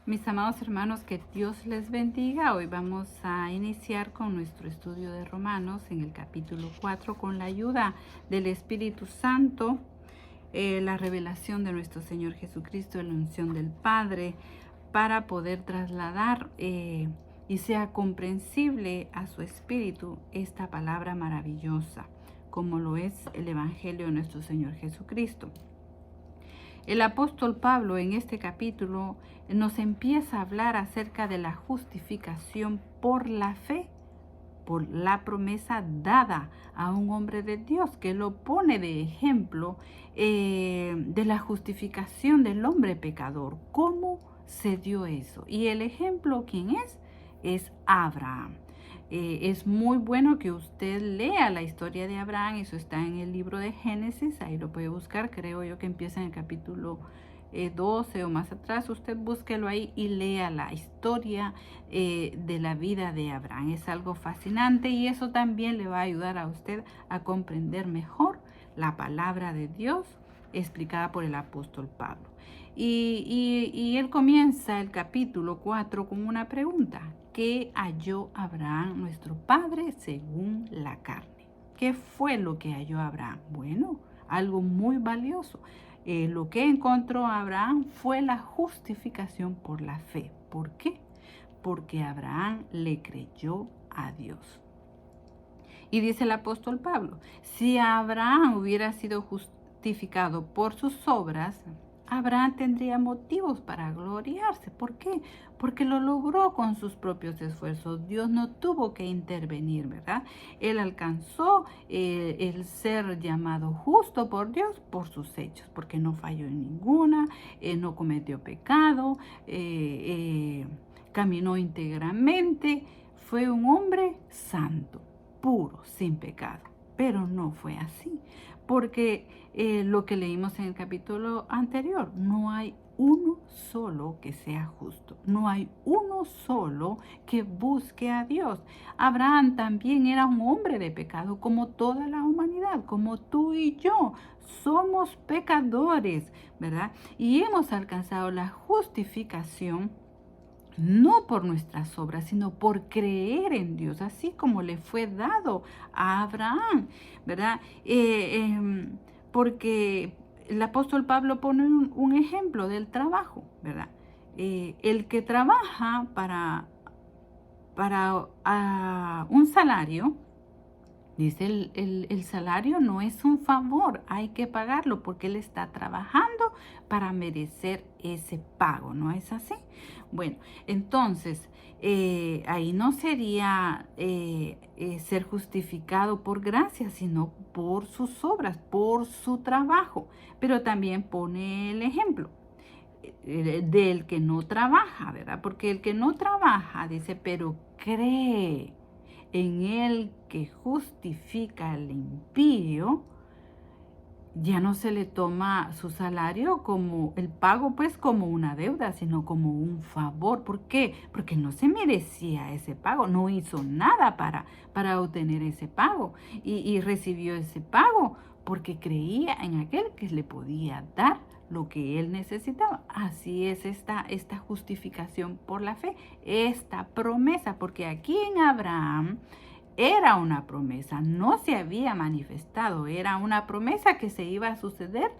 Mis amados hermanos, que Dios les bendiga. Hoy vamos a iniciar con nuestro estudio de Romanos en el capítulo 4 con la ayuda del Espíritu Santo, la revelación de nuestro Señor Jesucristo, la unción del Padre, para poder trasladar y sea comprensible a su espíritu esta palabra maravillosa, como lo es el Evangelio de nuestro Señor Jesucristo. El apóstol Pablo en este capítulo nos empieza a hablar acerca de la justificación por la fe, por la promesa dada a un hombre de Dios, que lo pone de ejemplo de la justificación del hombre pecador. ¿Cómo se dio eso? Y el ejemplo, ¿quién es? Es Abraham. Es muy bueno que usted lea la historia de Abraham. Eso está en el libro de Génesis, ahí lo puede buscar, creo yo que empieza en el capítulo 12 o más atrás. Usted búsquelo ahí y lea la historia de la vida de Abraham. Es algo fascinante y eso también le va a ayudar a usted a comprender mejor la palabra de Dios explicada por el apóstol Pablo. Y él comienza el capítulo 4 con una pregunta: ¿qué halló Abraham, nuestro padre, según la carne? ¿Qué fue lo que halló Abraham? Bueno, algo muy valioso. Lo que encontró Abraham fue la justificación por la fe. ¿Por qué? Porque Abraham le creyó a Dios. Y dice el apóstol Pablo, si Abraham hubiera sido justificado por sus obras, Abraham tendría motivos para gloriarse. ¿Por qué? Porque lo logró con sus propios esfuerzos. Dios no tuvo que intervenir, ¿verdad? Él alcanzó el ser llamado justo por Dios por sus hechos, porque no falló en ninguna, no cometió pecado, caminó íntegramente, fue un hombre santo, puro, sin pecado. Pero no fue así, porque lo que leímos en el capítulo anterior, no hay uno solo que sea justo, no hay uno solo que busque a Dios. Abraham también era un hombre de pecado, como toda la humanidad, como tú y yo. Somos pecadores, ¿verdad? Y hemos alcanzado la justificación no por nuestras obras, sino por creer en Dios, así como le fue dado a Abraham, ¿verdad? Porque el apóstol Pablo pone un ejemplo del trabajo, ¿verdad? El que trabaja para un salario, dice el salario no es un favor, hay que pagarlo porque él está trabajando para merecer ese pago, ¿no es así? Bueno, entonces ahí no sería ser justificado por gracia, sino por sus obras, por su trabajo. Pero también pone el ejemplo del que no trabaja, ¿verdad? Porque el que no trabaja, dice, pero cree en el que justifica al impío, ya no se le toma su salario como el pago, pues como una deuda, sino como un favor. ¿Por qué? Porque no se merecía ese pago, no hizo nada para obtener ese pago y recibió ese pago porque creía en aquel que le podía dar lo que él necesitaba. Así es esta justificación por la fe, esta promesa, porque aquí en Abraham era una promesa, no se había manifestado, era una promesa que se iba a suceder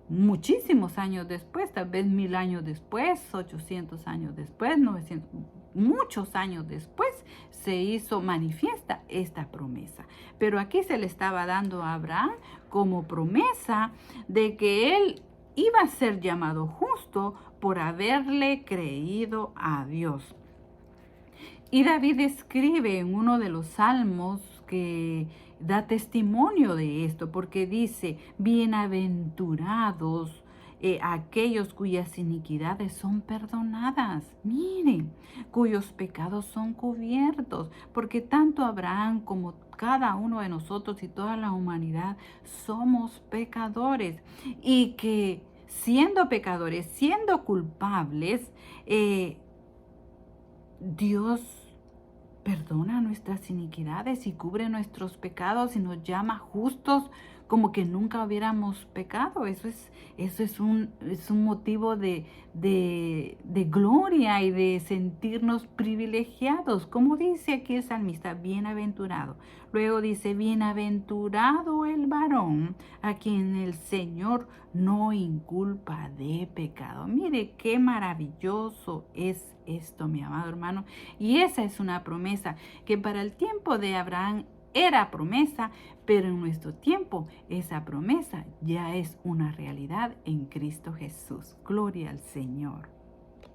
muchísimos años después, tal vez 1000 años después, 800 años después, 900, muchos años después se hizo manifiesta esta promesa. Pero aquí se le estaba dando a Abraham como promesa de que él iba a ser llamado justo por haberle creído a Dios. Y David escribe en uno de los salmos que da testimonio de esto, porque dice, bienaventurados aquellos cuyas iniquidades son perdonadas, miren, cuyos pecados son cubiertos, porque tanto Abraham como cada uno de nosotros y toda la humanidad somos pecadores, y que siendo pecadores, siendo culpables, Dios perdona nuestras iniquidades y cubre nuestros pecados y nos llama justos como que nunca hubiéramos pecado. Eso es un motivo de gloria y de sentirnos privilegiados. Como dice aquí el salmista, bienaventurado. Luego dice, bienaventurado el varón a quien el Señor no inculpa de pecado. Mire qué maravilloso es esto, mi amado hermano. Y esa es una promesa que para el tiempo de Abraham era promesa, pero en nuestro tiempo esa promesa ya es una realidad en Cristo Jesús. Gloria al Señor.